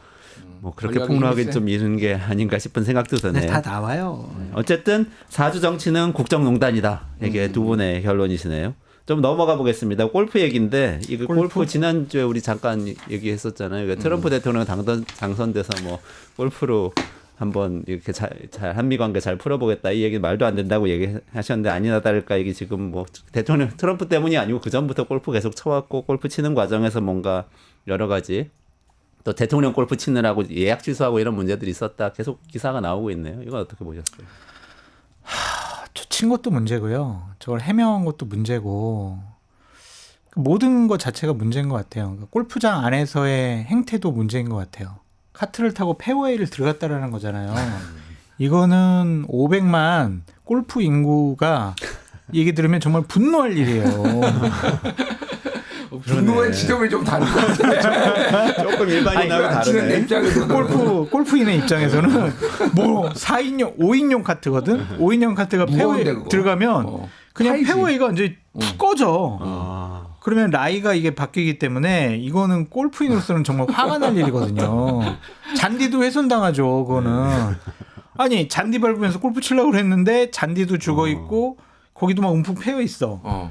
뭐 그렇게 권력이 폭로하기 힘세. 좀 이른 게 아닌가 싶은 생각도 근데 드네요. 다 나와요. 어쨌든 사주 정치는 국정농단이다. 이게 두 분의 결론이시네요. 좀 넘어가 보겠습니다. 골프 얘기인데 이거 골프 지난주에 우리 잠깐 얘기했었잖아요. 그러니까 트럼프 대통령 당선돼서 뭐 골프로 한번 이렇게 잘 한미 관계 잘 풀어보겠다 이 얘기 말도 안 된다고 얘기하셨는데 아니나 다를까 이게 지금 뭐 대통령 트럼프 때문이 아니고 그 전부터 골프 계속 쳐왔고 골프 치는 과정에서 뭔가 여러 가지 또 대통령 골프 치느라고 예약 취소하고 이런 문제들이 있었다. 계속 기사가 나오고 있네요. 이건 어떻게 보셨어요? 저 친 것도 문제고요. 저걸 해명한 것도 문제고 모든 것 자체가 문제인 것 같아요. 그러니까 골프장 안에서의 행태도 문제인 것 같아요. 카트를 타고 페어웨이를 들어갔다라는 거잖아요. 이거는 500만 골프 인구가 얘기 들으면 정말 분노할 일이에요. 분노의 지점이 좀 다른 것 같아. 조금 일반인하고 치는 내 다르네. 입장에서 골프인의 입장에서는 뭐 4인용, 5인용 카트거든. 5인용 카트가 무거운데, 페어웨이 그거. 들어가면 그냥 타이지. 페어웨이가 이제 툭 꺼져. 아, 그러면 라이가 이게 바뀌기 때문에 이거는 골프인으로서는 정말 화가 날 일이거든요. 잔디도 훼손당하죠. 그거는. 아니 잔디 밟으면서 골프 치려고 그랬는데 잔디도 죽어 있고 거기도 막 움푹 패여 있어.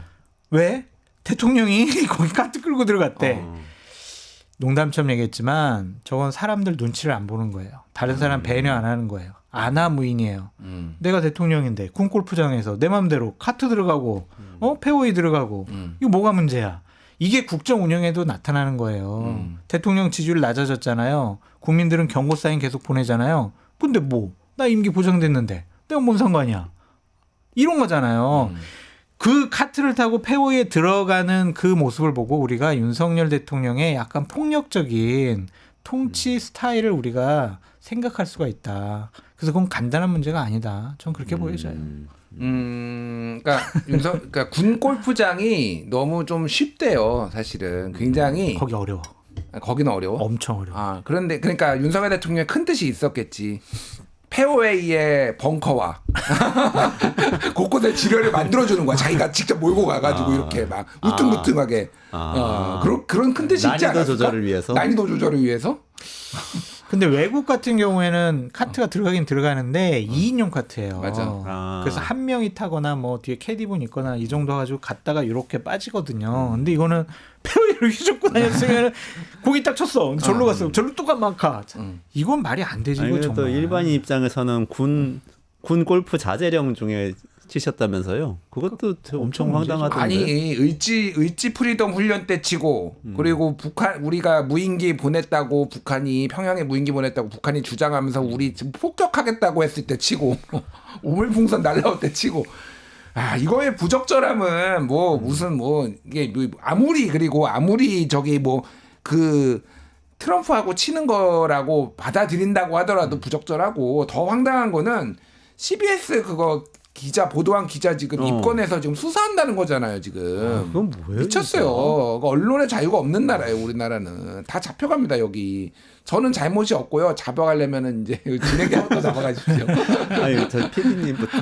왜? 대통령이 거기 카트 끌고 들어갔대. 농담처럼 얘기했지만 저건 사람들 눈치를 안 보는 거예요. 다른 사람 배려 안 하는 거예요. 아나무인이에요. 내가 대통령인데 군 골프장에서 내 맘대로 카트 들어가고 페어웨이 들어가고 이거 뭐가 문제야. 이게 국정 운영에도 나타나는 거예요. 대통령 지지율 낮아졌잖아요. 국민들은 경고 사인 계속 보내잖아요. 근데 뭐 나 임기 보장됐는데 내가 뭔 상관이야. 이런 거잖아요. 그 카트를 타고 페어웨이에 들어가는 그 모습을 보고 우리가 윤석열 대통령의 약간 폭력적인 통치 스타일을 우리가 생각할 수가 있다. 그래서 그건 간단한 문제가 아니다. 전 그렇게 보여져요. 그러니까 군 골프장이 너무 좀 쉽대요. 사실은 굉장히 거기 어려워. 거기는 어려워. 엄청 어려워. 아 그런데 그러니까 윤석열 대통령의 큰 뜻이 있었겠지. 페어웨이의 벙커와 곳곳에 지뢰를 만들어주는 거야. 자기가 직접 몰고 가가지고 이렇게 막 우퉁우퉁하게 그런 큰 뜻이 있지 난이도 않았을까? 조절을 위해서? 난이도 조절을 위해서? 근데 외국 같은 경우에는 카트가 들어가긴 들어가는데 2인용 카트예요. 맞아. 그래서 한 명이 타거나 뭐 뒤에 캐디분 있거나 이 정도 가지고 갔다가 이렇게 빠지거든요. 근데 이거는 페어웨이를 휘젓고 다녔으면 공이 딱 쳤어. 절로 갔어. 절로 또 막 가. 이건 말이 안 되지. 아니, 이거 또 정말. 일반인 입장에서는 군 골프 자제령 중에 치셨다면서요? 그것도 엄청 황당하던데. 아니 의지 프리덤 훈련 때 치고 그리고 북한 우리가 무인기 보냈다고 북한이 평양에 무인기 보냈다고 북한이 주장하면서 우리 지금 폭격하겠다고 했을 때 치고 오물풍선 날라올 때 치고 이거의 부적절함은 뭐 무슨 뭐 이게 아무리 저기 뭐 트럼프하고 치는 거라고 받아들인다고 하더라도 부적절하고 더 황당한 거는 CBS 그거 기자 보도한 기자 지금 입건해서 지금 수사한다는 거잖아요 지금. 그건 뭐예요? 미쳤어요. 언론의 자유가 없는 나라예요 우리나라는. 다 잡혀갑니다 여기. 저는 잘못이 없고요. 잡아가려면은 이제 진행자부터 잡아가십시오. 아니 저 PD님부터.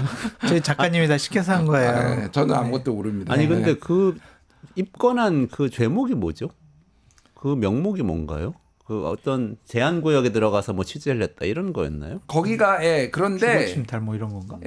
저희 작가님이 다 시켜서 한 거예요. 아, 저는 아무것도 모릅니다. 아니 근데 그 입건한 그 죄목이 뭐죠? 그 명목이 뭔가요? 그 어떤 제한 구역에 들어가서 뭐 취재를 했다 이런 거였나요? 거기가 그런데 침탈 뭐 이런 건가?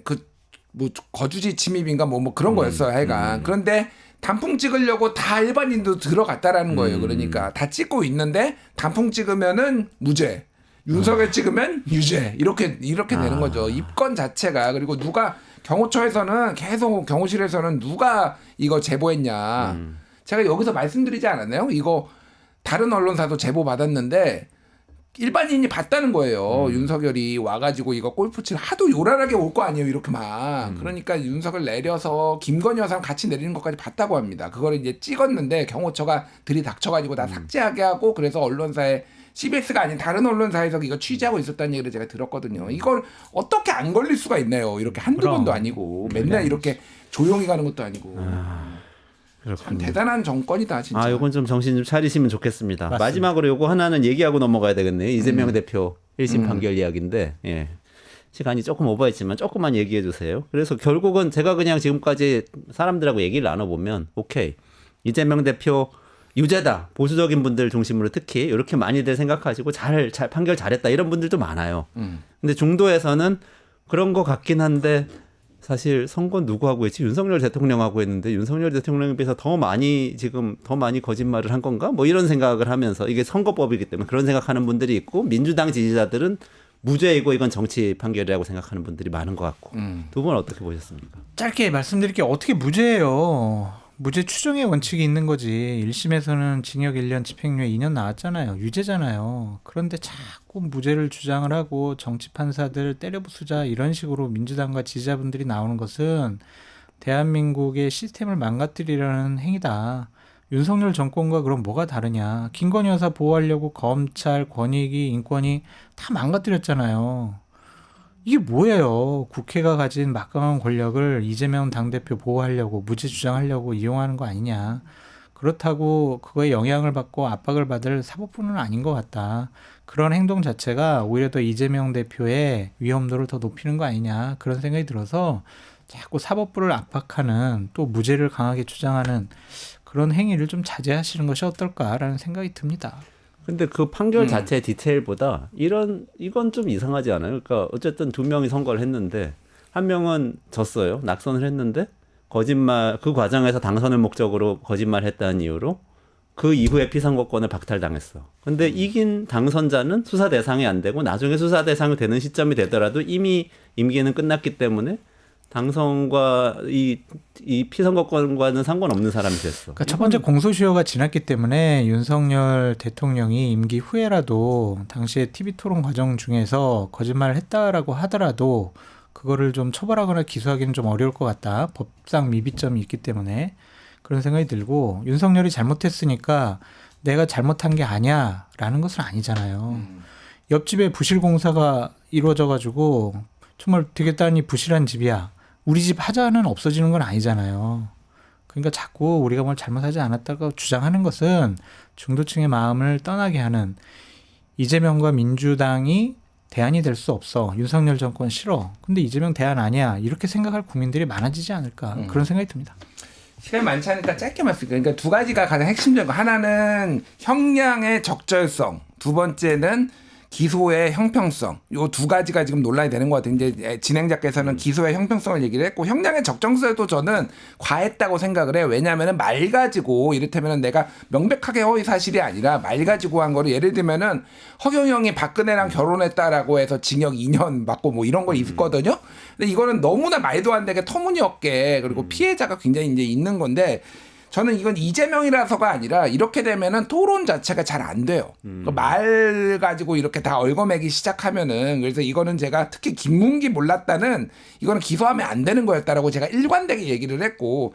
그 뭐 거주지 침입인가 뭐 그런 거였어요 하여간. 그런데 단풍 찍으려고 다 일반인도 들어갔다라는 거예요. 그러니까 다 찍고 있는데 단풍 찍으면은 무죄, 윤석열 찍으면 유죄 이렇게 되는 거죠. 입건 자체가. 그리고 누가 경호처에서는 계속 경호실에서는 누가 이거 제보했냐. 제가 여기서 말씀드리지 않았나요? 이거 다른 언론사도 제보 받았는데 일반인이 봤다는 거예요. 윤석열이 와가지고 이거 골프치를 하도 요란하게 올 거 아니에요. 이렇게 막. 그러니까 윤석열 내려서 김건희 여사랑 같이 내리는 것까지 봤다고 합니다. 그거를 이제 찍었는데 경호처가 들이닥쳐가지고 다 삭제하게 하고 그래서 언론사에 CBS가 아닌 다른 언론사에서 이거 취재하고 있었다는 얘기를 제가 들었거든요. 이걸 어떻게 안 걸릴 수가 있나요? 이렇게 한두 그럼. 번도 아니고 맨날 이렇게 조용히 가는 것도 아니고. 참 그렇군요. 대단한 정권이다 진짜. 아, 요건 좀 정신 좀 차리시면 좋겠습니다. 맞습니다. 마지막으로 요거 하나는 얘기하고 넘어가야 되겠네요. 이재명 대표 1심 판결 이야기인데, 예. 시간이 조금 오버했지만 조금만 얘기해 주세요. 그래서 결국은 제가 그냥 지금까지 사람들하고 얘기를 나눠보면, 오케이. 이재명 대표 유죄다. 보수적인 분들 중심으로 특히 이렇게 많이들 생각하시고 잘 판결 잘했다. 이런 분들도 많아요. 근데 중도에서는 그런 거 같긴 한데, 사실 선거 누구하고 했지? 윤석열 대통령하고 했는데 윤석열 대통령에 비해서 더 많이 거짓말을 한 건가? 뭐 이런 생각을 하면서 이게 선거법이기 때문에 그런 생각하는 분들이 있고 민주당 지지자들은 무죄이고 이건 정치 판결이라고 생각하는 분들이 많은 것 같고 두 분 어떻게 보셨습니까? 짧게 말씀드릴게요. 어떻게 무죄예요? 무죄 추정의 원칙이 있는 거지. 1심에서는 징역 1년 집행유예 2년 나왔잖아요. 유죄잖아요. 그런데 자꾸 무죄를 주장을 하고 정치 판사들 때려부수자 이런 식으로 민주당과 지지자분들이 나오는 것은 대한민국의 시스템을 망가뜨리려는 행위다. 윤석열 정권과 그럼 뭐가 다르냐. 김건희 여사 보호하려고 검찰, 권익위, 인권위 다 망가뜨렸잖아요. 이게 뭐예요? 국회가 가진 막강한 권력을 이재명 당대표 보호하려고 무죄 주장하려고 이용하는 거 아니냐. 그렇다고 그거에 영향을 받고 압박을 받을 사법부는 아닌 것 같다. 그런 행동 자체가 오히려 더 이재명 대표의 위험도를 더 높이는 거 아니냐. 그런 생각이 들어서 자꾸 사법부를 압박하는 또 무죄를 강하게 주장하는 그런 행위를 좀 자제하시는 것이 어떨까라는 생각이 듭니다. 근데 그 판결 자체 디테일보다 이건 좀 이상하지 않아요? 그러니까 어쨌든 두 명이 선거를 했는데 한 명은 졌어요. 낙선을 했는데 거짓말 그 과정에서 당선을 목적으로 거짓말했다는 이유로 그 이후에 피선거권을 박탈당했어. 근데 이긴 당선자는 수사 대상이 안 되고 나중에 수사 대상이 되는 시점이 되더라도 이미 임기는 끝났기 때문에 당선과 이 피선거권과는 상관없는 사람이 됐어. 그러니까 첫 번째 공소시효가 지났기 때문에 윤석열 대통령이 임기 후에라도 당시에 TV 토론 과정 중에서 거짓말을 했다라고 하더라도 그거를 좀 처벌하거나 기소하기는 좀 어려울 것 같다. 법상 미비점이 있기 때문에 그런 생각이 들고 윤석열이 잘못했으니까 내가 잘못한 게 아니야라는 것은 아니잖아요. 옆집에 부실 공사가 이루어져가지고 정말 되게 딴이 부실한 집이야. 우리 집 하자는 없어지는 건 아니잖아요. 그러니까 자꾸 우리가 뭘 잘못하지 않았다고 주장하는 것은 중도층의 마음을 떠나게 하는 이재명과 민주당이 대안이 될 수 없어. 윤석열 정권 싫어. 근데 이재명 대안 아니야. 이렇게 생각할 국민들이 많아지지 않을까. 그런 생각이 듭니다. 시간이 많지 않으니까 짧게 말씀드릴게요. 그러니까 두 가지가 가장 핵심적인 거. 하나는 형량의 적절성. 두 번째는 기소의 형평성. 요 두 가지가 지금 논란이 되는 것 같아요. 이제 진행자께서는 기소의 형평성을 얘기를 했고 형량의 적정성에도 저는 과했다고 생각을 해요. 왜냐하면 말 가지고 이를테면 내가 명백하게 허위 사실이 아니라 말 가지고 한 거를 예를 들면은 허경영이 박근혜랑 결혼했다라고 해서 징역 2년 받고 뭐 이런 거 있거든요. 근데 이거는 너무나 말도 안 되게 터무니없게 그리고 피해자가 굉장히 이제 있는 건데 저는 이건 이재명이라서가 아니라 이렇게 되면은 토론 자체가 잘 안 돼요. 말 가지고 이렇게 다 얽어매기 시작하면은 그래서 이거는 제가 특히 김문기 몰랐다는 이거는 기소하면 안 되는 거였다라고 제가 일관되게 얘기를 했고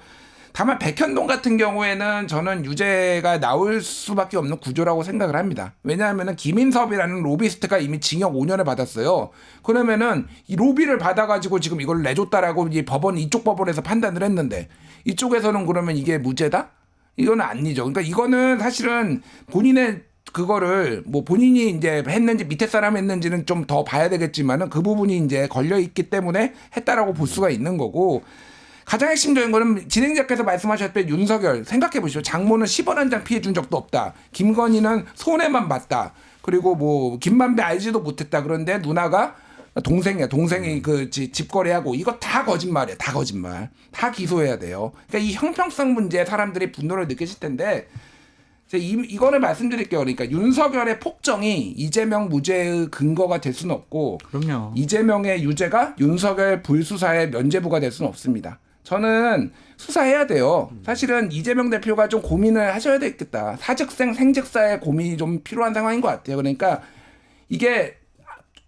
다만 백현동 같은 경우에는 저는 유죄가 나올 수밖에 없는 구조라고 생각을 합니다. 왜냐하면은 김인섭이라는 로비스트가 이미 징역 5년을 받았어요. 그러면은 이 로비를 받아가지고 지금 이걸 내줬다라고 이 법원 이쪽 법원에서 판단을 했는데 이쪽에서는 그러면 이게 무죄다? 이거는 아니죠. 그러니까 이거는 사실은 본인의 그거를 뭐 본인이 이제 했는지 밑에 사람 했는지는 좀 더 봐야 되겠지만은 그 부분이 이제 걸려 있기 때문에 했다라고 볼 수가 있는 거고. 가장 핵심적인 거는 진행자께서 말씀하셨던 윤석열 생각해 보시죠. 장모는 10원 한 장 피해 준 적도 없다. 김건희는 손해만 봤다. 그리고 뭐 김만배 알지도 못했다. 그런데 누나가 동생이 그 집거래하고 이거 다 거짓말이야. 다 거짓말. 다 기소해야 돼요. 그러니까 이 형평성 문제에 사람들이 분노를 느끼실 텐데 이거를 말씀드릴게요. 그러니까 윤석열의 폭정이 이재명 무죄의 근거가 될 수는 없고 그럼요. 이재명의 유죄가 윤석열 불수사의 면죄부가 될 수는 없습니다. 저는 수사해야 돼요. 사실은 이재명 대표가 좀 고민을 하셔야 되겠다. 사직생 생직사의 고민이 좀 필요한 상황인 것 같아요. 그러니까 이게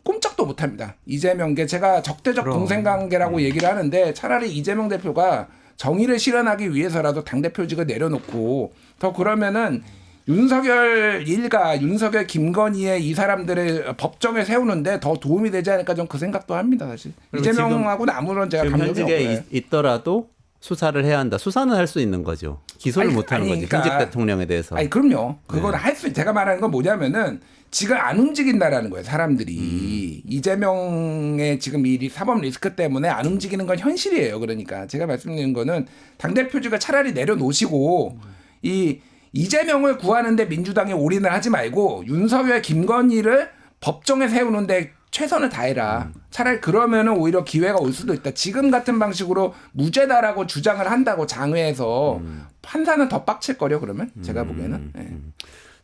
꼼짝도 못합니다. 이재명계 제가 적대적 동생 관계라고 얘기를 하는데 차라리 이재명 대표가 정의를 실현하기 위해서라도 당대표직을 내려놓고 더 그러면은 윤석열 일가 윤석열 김건희의 이 사람들을 법정에 세우는데 더 도움이 되지 않을까 좀 그 생각도 합니다. 사실 이재명하고는 아무런 제가 지금 감정이 현직에 없고요. 있더라도 수사를 해야 한다. 수사는 할 수 있는 거죠. 기소를 아니, 못 하는 거지. 그러니까, 현직 대통령에 대해서. 아니 그럼요. 그건 할 수. 제가 말하는 건 뭐냐면은 지금 안 움직인다라는 거예요. 사람들이 이재명의 지금 이 사법 리스크 때문에 안 움직이는 건 현실이에요. 그러니까 제가 말씀드리는 거는 당 대표직을 차라리 내려놓으시고 이 이재명을 구하는데 민주당이 올인을 하지 말고 윤석열, 김건희를 법정에 세우는데 최선을 다해라. 차라리 그러면은 오히려 기회가 올 수도 있다. 지금 같은 방식으로 무죄다라고 주장을 한다고 장외에서 판사는 더 빡칠 거려 그러면 제가 보기에는. 네.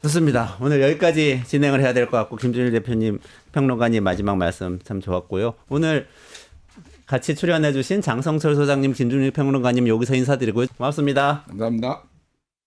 좋습니다. 오늘 여기까지 진행을 해야 될 것 같고 김준일 대표님, 평론가님 마지막 말씀 참 좋았고요. 오늘 같이 출연해 주신 장성철 소장님, 김준일 평론가님 여기서 인사드리고 고맙습니다. 감사합니다.